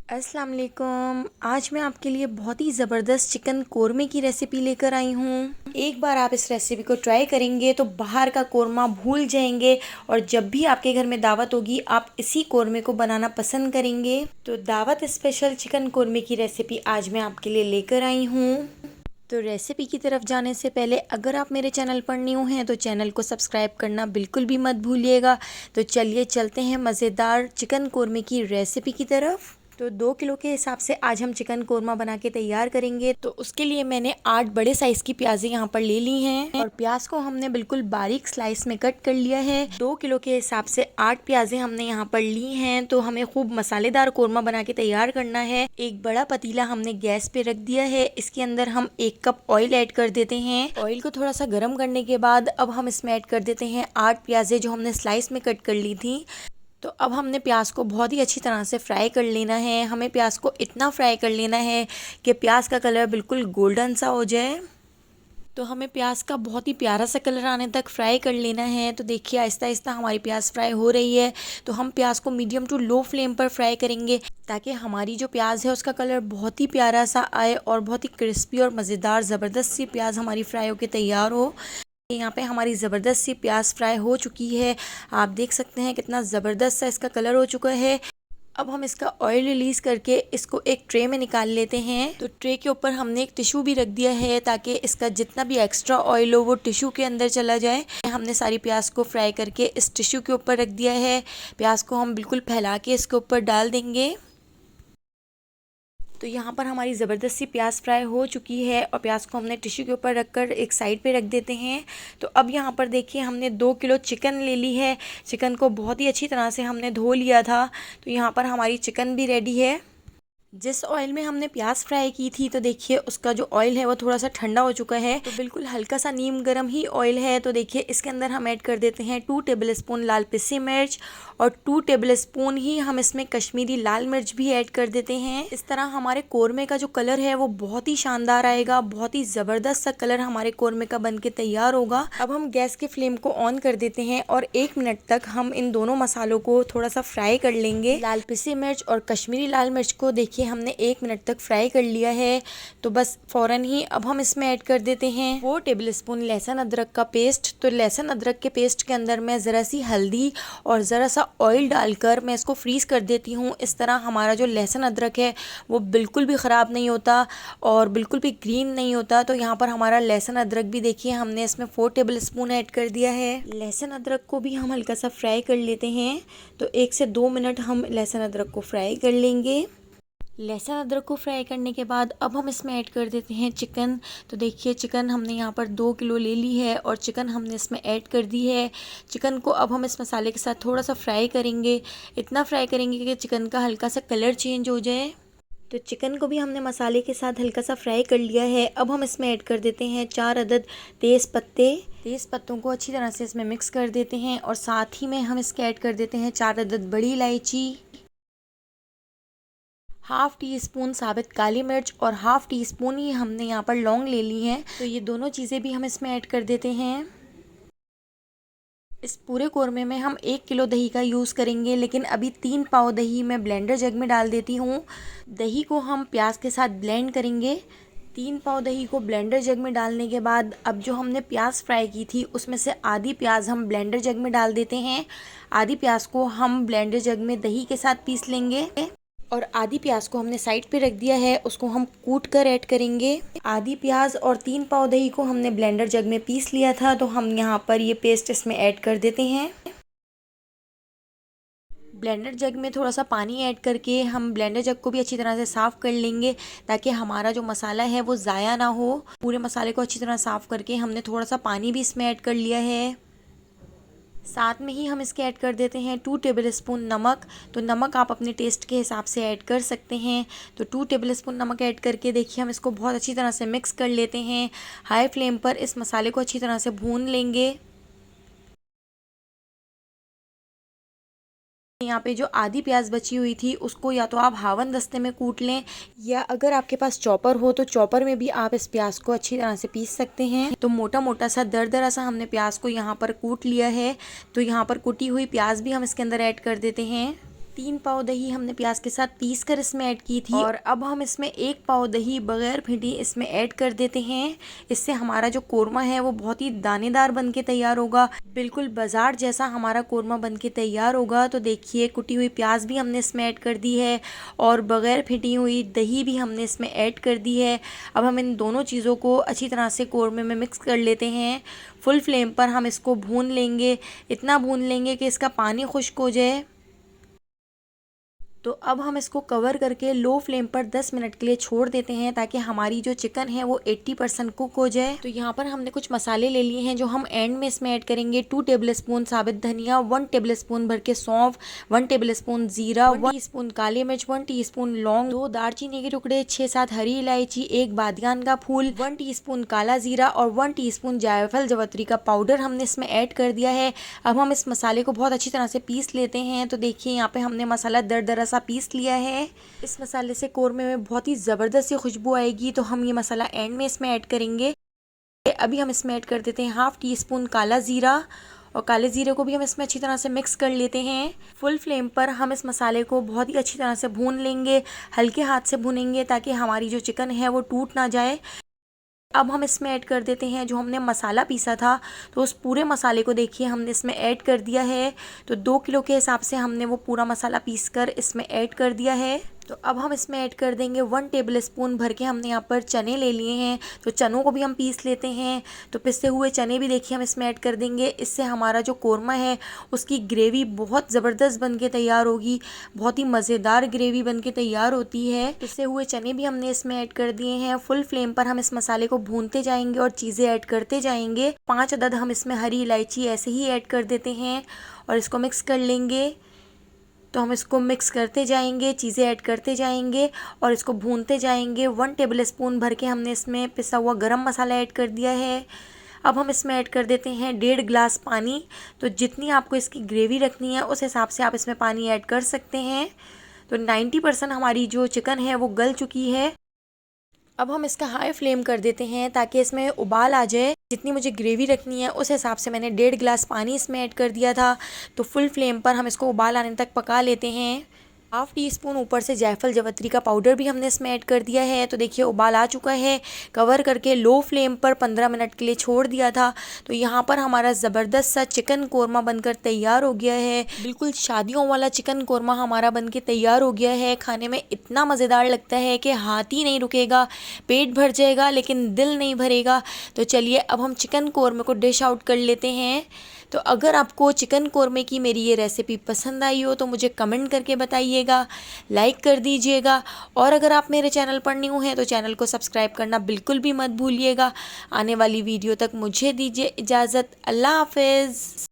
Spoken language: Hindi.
अस्सलाम वालेकुम। आज मैं आपके लिए बहुत ही ज़बरदस्त चिकन कोरमे की रेसिपी लेकर आई हूँ। एक बार आप इस रेसिपी को ट्राई करेंगे तो बाहर का कोरमा भूल जाएंगे और जब भी आपके घर में दावत होगी आप इसी कोरमे को बनाना पसंद करेंगे। तो दावत स्पेशल चिकन कोरमे की रेसिपी आज मैं आपके लिए लेकर आई हूँ। तो रेसिपी की तरफ जाने से पहले अगर आप मेरे चैनल पर न्यू हैं तो चैनल को सब्सक्राइब करना बिल्कुल भी मत भूलिएगा। तो चलिए चलते हैं मज़ेदार चिकन कोरमे की रेसिपी की तरफ। तो 2 किलो के हिसाब से आज हम चिकन कोरमा बना के तैयार करेंगे। तो उसके लिए मैंने 8 बड़े साइज़ की प्याज़ें यहाँ पर ले ली हैं और प्याज को हमने बिल्कुल बारीक स्लाइस में कट कर लिया है। 2 किलो के हिसाब से 8 प्याज़ें हमने यहाँ पर ली हैं। तो हमें खूब मसालेदार कोरमा बना के तैयार करना है। एक बड़ा पतीला हमने गैस पे रख दिया है। इसके अंदर हम 1 कप ऑयल ऐड कर देते हैं। ऑयल को थोड़ा सा गर्म करने के बाद अब हम इसमें ऐड कर देते हैं 8 प्याज़ें जो हमने स्लाइस में कट कर ली थी। तो अब हमने प्याज को बहुत ही अच्छी तरह से फ्राई कर लेना है। हमें प्याज को इतना फ्राई कर लेना है कि प्याज का कलर बिल्कुल गोल्डन सा हो जाए। तो हमें प्याज का बहुत ही प्यारा सा कलर आने तक फ्राई कर लेना है। तो देखिए आहिस्ता आहिस्ता हमारी प्याज फ्राई हो रही है। तो हम प्याज को मीडियम टू लो फ्लेम पर फ्राई करेंगे ताकि हमारी जो प्याज है उसका कलर बहुत ही प्यारा सा आए और बहुत ही क्रिस्पी और मज़ेदार ज़बरदस्त सी प्याज हमारी फ्राई होकर तैयार हो। यहाँ पे हमारी ज़बरदस्त सी प्याज फ्राई हो चुकी है। आप देख सकते हैं कितना ज़बरदस्त सा इसका कलर हो चुका है। अब हम इसका ऑयल रिलीज़ करके इसको एक ट्रे में निकाल लेते हैं। तो ट्रे के ऊपर हमने एक टिश्यू भी रख दिया है ताकि इसका जितना भी एक्स्ट्रा ऑयल हो वो टिश्यू के अंदर चला जाए। हमने सारी प्याज को फ्राई करके इस टिश्यू के ऊपर रख दिया है। प्याज को हम बिल्कुल फैला के इसके ऊपर डाल देंगे। तो यहाँ पर हमारी ज़बरदस्त सी प्याज फ्राई हो चुकी है और प्याज को हमने टिश्यू के ऊपर रखकर एक साइड पे रख देते हैं। तो अब यहाँ पर देखिए हमने 2 किलो चिकन ले ली है। चिकन को बहुत ही अच्छी तरह से हमने धो लिया था। तो यहाँ पर हमारी चिकन भी रेडी है। जिस ऑयल में हमने प्याज फ्राई की थी तो देखिए उसका जो ऑयल है वो थोड़ा सा ठंडा हो चुका है। तो बिल्कुल हल्का सा नीम गर्म ही ऑयल है। तो देखिए इसके अंदर हम ऐड कर देते हैं 2 टेबल स्पून लाल पिसी मिर्च और 2 टेबल स्पून ही हम इसमें कश्मीरी लाल मिर्च भी ऐड कर देते हैं। इस तरह हमारे कोरमे का जो कलर है वो बहुत ही शानदार आएगा। बहुत ही ज़बरदस्त सा कलर हमारे कोरमे का बन के तैयार होगा। अब हम गैस के फ्लेम को ऑन कर देते हैं और 1 मिनट तक हम इन दोनों मसालों को थोड़ा सा फ्राई कर लेंगे। लाल पिसी मिर्च और कश्मीरी लाल मिर्च को देखिए हमने 1 मिनट तक फ्राई कर लिया है। तो बस फ़ौरन ही अब हम इसमें ऐड कर देते हैं 4 टेबल स्पून लहसुन अदरक का पेस्ट। तो लहसुन अदरक के पेस्ट के अंदर मैं ज़रा सी हल्दी और ज़रा सा ऑयल डालकर मैं इसको फ्रीज़ कर देती हूँ। इस तरह हमारा जो लहसुन अदरक है वो बिल्कुल भी ख़राब नहीं होता और बिल्कुल भी ग्रीन नहीं होता। तो यहाँ पर हमारा लहसुन अदरक भी देखिए हमने इसमें 4 टेबल स्पून ऐड कर दिया है। लहसुन अदरक को भी हम हल्का सा फ्राई कर लेते हैं। तो 1 से 2 मिनट हम लहसुन अदरक को फ्राई कर लेंगे। लहसुन अदरक को फ्राई करने के बाद अब हम इसमें ऐड कर देते हैं चिकन। तो देखिए चिकन हमने यहाँ पर 2 किलो ले ली है और चिकन हमने इसमें ऐड कर दी है। चिकन को अब हम इस मसाले के साथ थोड़ा सा फ्राई करेंगे। इतना फ्राई करेंगे कि चिकन का हल्का सा कलर चेंज हो जाए। तो चिकन को भी हमने मसाले के साथ हल्का सा फ्राई कर लिया है। अब हम इसमें ऐड कर देते हैं 4 अदद तेज़ पत्ते। तेज़ पत्तों को अच्छी तरह से इसमें मिक्स कर देते हैं और साथ ही में हम इसके ऐड कर देते हैं 4 अदद बड़ी इलायची, हाफ़ टी स्पून साबित काली मिर्च और हाफ़ टी स्पून ही हमने यहाँ पर लौंग ले ली हैं। तो ये दोनों चीज़ें भी हम इसमें ऐड कर देते हैं। इस पूरे कोरमे में हम 1 किलो दही का यूज़ करेंगे लेकिन अभी 3 पाव दही मैं ब्लेंडर जग में डाल देती हूँ। दही को हम प्याज के साथ ब्लेंड करेंगे। 3 पाव दही को ब्लेंडर जग में डालने के बाद अब जो हमने प्याज फ्राई की थी उसमें से आधी प्याज हम ब्लेंडर जग में डाल देते हैं। आधी प्याज को हम ब्लेंडर जग में दही के साथ पीस लेंगे और आधी प्याज को हमने साइड पे रख दिया है, उसको हम कूट कर ऐड करेंगे। आधी प्याज और 3 पाव दही को हमने ब्लेंडर जग में पीस लिया था तो हम यहाँ पर ये पेस्ट इसमें ऐड कर देते हैं। ब्लेंडर जग में थोड़ा सा पानी ऐड करके हम ब्लेंडर जग को भी अच्छी तरह से साफ़ कर लेंगे ताकि हमारा जो मसाला है वो ज़ाया ना हो। पूरे मसाले को अच्छी तरह साफ़ करके हमने थोड़ा सा पानी भी इसमें ऐड कर लिया है। साथ में ही हम इसके ऐड कर देते हैं 2 टेबल स्पून नमक। तो नमक आप अपने टेस्ट के हिसाब से ऐड कर सकते हैं। तो 2 टेबल स्पून नमक ऐड करके देखिए हम इसको बहुत अच्छी तरह से मिक्स कर लेते हैं। हाई फ्लेम पर इस मसाले को अच्छी तरह से भून लेंगे। यहाँ पे जो आधी प्याज बची हुई थी उसको या तो आप हावन दस्ते में कूट लें या अगर आपके पास चॉपर हो तो चॉपर में भी आप इस प्याज को अच्छी तरह से पीस सकते हैं। तो मोटा मोटा सा दरदरा सा हमने प्याज को यहाँ पर कूट लिया है। तो यहाँ पर कुटी हुई प्याज भी हम इसके अंदर ऐड कर देते हैं। 3 पाव दही हमने प्याज के साथ पीस कर इसमें ऐड की थी और अब हम इसमें 1 पाव दही बगैर फेंटे इसमें ऐड कर देते हैं। इससे हमारा जो कोरमा है वो बहुत ही दानेदार बन के तैयार होगा, बिल्कुल बाजार जैसा हमारा कोरमा बन के तैयार होगा। तो देखिए कुटी हुई प्याज भी हमने इसमें ऐड कर दी है और बगैर फेंटी हुई दही भी हमने इसमें ऐड कर दी है। अब हम इन दोनों चीज़ों को अच्छी तरह से कोरमे में मिक्स कर लेते हैं। फुल फ्लेम पर हम इसको भून लेंगे, इतना भून लेंगे कि इसका पानी खुश्क हो जाए। तो अब हम इसको कवर करके लो फ्लेम पर 10 मिनट के लिए छोड़ देते हैं ताकि हमारी जो चिकन है वो 80% कुक हो जाए। तो यहाँ पर हमने कुछ मसाले ले लिए हैं जो हम एंड में इसमें ऐड करेंगे। 2 टेबलस्पून साबित धनिया, 1 टेबलस्पून भर के सौंफ, 1 टेबलस्पून जीरा, 1 टीस्पून काली मिर्च, 1 टीस्पून लौंग, 2 दालचीनी के टुकड़े, 6-7 हरी इलायची, 1 बादियान का फूल, 1 टीस्पून काला जीरा और 1 टीस्पून जायफल जवत्री का पाउडर हमने इसमें ऐड कर दिया है। अब हम इस मसाले को बहुत अच्छी तरह से पीस लेते हैं। तो देखिए यहाँ पे हमने मसाला दरदरा सा पीस लिया है। इस मसाले से कोरमे में बहुत ही ज़बरदस्त सी खुशबू आएगी। तो हम ये मसाला एंड में इसमें ऐड करेंगे। अभी हम इसमें ऐड कर देते हैं 1/2 टीस्पून काला ज़ीरा और काले ज़ीरे को भी हम इसमें अच्छी तरह से मिक्स कर लेते हैं। फुल फ्लेम पर हम इस मसाले को बहुत ही अच्छी तरह से भून लेंगे, हल्के हाथ से भूनेंगे ताकि हमारी जो चिकन है वो टूट ना जाए। अब हम इसमें ऐड कर देते हैं जो हमने मसाला पीसा था। तो उस पूरे मसाले को देखिए हमने इसमें ऐड कर दिया है। तो 2 किलो के हिसाब से हमने वो पूरा मसाला पीस कर इसमें ऐड कर दिया है। तो अब हम इसमें ऐड कर देंगे 1 टेबलस्पून भर के हमने यहाँ पर चने ले लिए हैं। तो चनों को भी हम पीस लेते हैं। तो पिसे हुए चने भी देखिए हम इसमें ऐड कर देंगे। इससे हमारा जो कोरमा है उसकी ग्रेवी बहुत ज़बरदस्त बन के तैयार होगी, बहुत ही मज़ेदार ग्रेवी बन के तैयार होती है। पिसे हुए चने भी हमने इसमें ऐड कर दिए हैं। फुल फ्लेम पर हम इस मसाले को भूनते जाएंगे और चीज़ें ऐड करते जाएंगे। 5 अदद हम इसमें हरी इलायची ऐसे ही ऐड कर देते हैं और इसको मिक्स कर लेंगे। तो हम इसको मिक्स करते जाएंगे, चीज़ें ऐड करते जाएंगे और इसको भूनते जाएंगे। 1 टेबलस्पून भर के हमने इसमें पिसा हुआ गरम मसाला ऐड कर दिया है। अब हम इसमें ऐड कर देते हैं 1.5 गिलास पानी। तो जितनी आपको इसकी ग्रेवी रखनी है उस हिसाब से आप इसमें पानी ऐड कर सकते हैं। तो 90% हमारी जो चिकन है वो गल चुकी है। अब हम इसका हाई फ्लेम कर देते हैं ताकि इसमें उबाल आ जाए। जितनी मुझे ग्रेवी रखनी है उस हिसाब से मैंने 1.5 गिलास पानी इसमें ऐड कर दिया था। तो फुल फ्लेम पर हम इसको उबाल आने तक पका लेते हैं। 1/2 टीस्पून ऊपर से जायफल जवत्री का पाउडर भी हमने इसमें ऐड कर दिया है। तो देखिए उबाल आ चुका है। कवर करके लो फ्लेम पर 15 मिनट के लिए छोड़ दिया था। तो यहाँ पर हमारा ज़बरदस्त सा चिकन कोरमा बनकर तैयार हो गया है। बिल्कुल शादियों वाला चिकन कोरमा हमारा बनके तैयार हो गया है। खाने में इतना मज़ेदार लगता है कि हाथ ही नहीं रुकेगा, पेट भर जाएगा लेकिन दिल नहीं भरेगा। तो चलिए अब हम चिकन कोरमे को डिश आउट कर लेते हैं। तो अगर आपको चिकन कोरमे की मेरी ये रेसिपी पसंद आई हो तो मुझे कमेंट करके बताइएगा, लाइक कर दीजिएगा और अगर आप मेरे चैनल पर न्यू हैं तो चैनल को सब्सक्राइब करना बिल्कुल भी मत भूलिएगा। आने वाली वीडियो तक मुझे दीजिए इजाज़त। अल्लाह हाफिज़।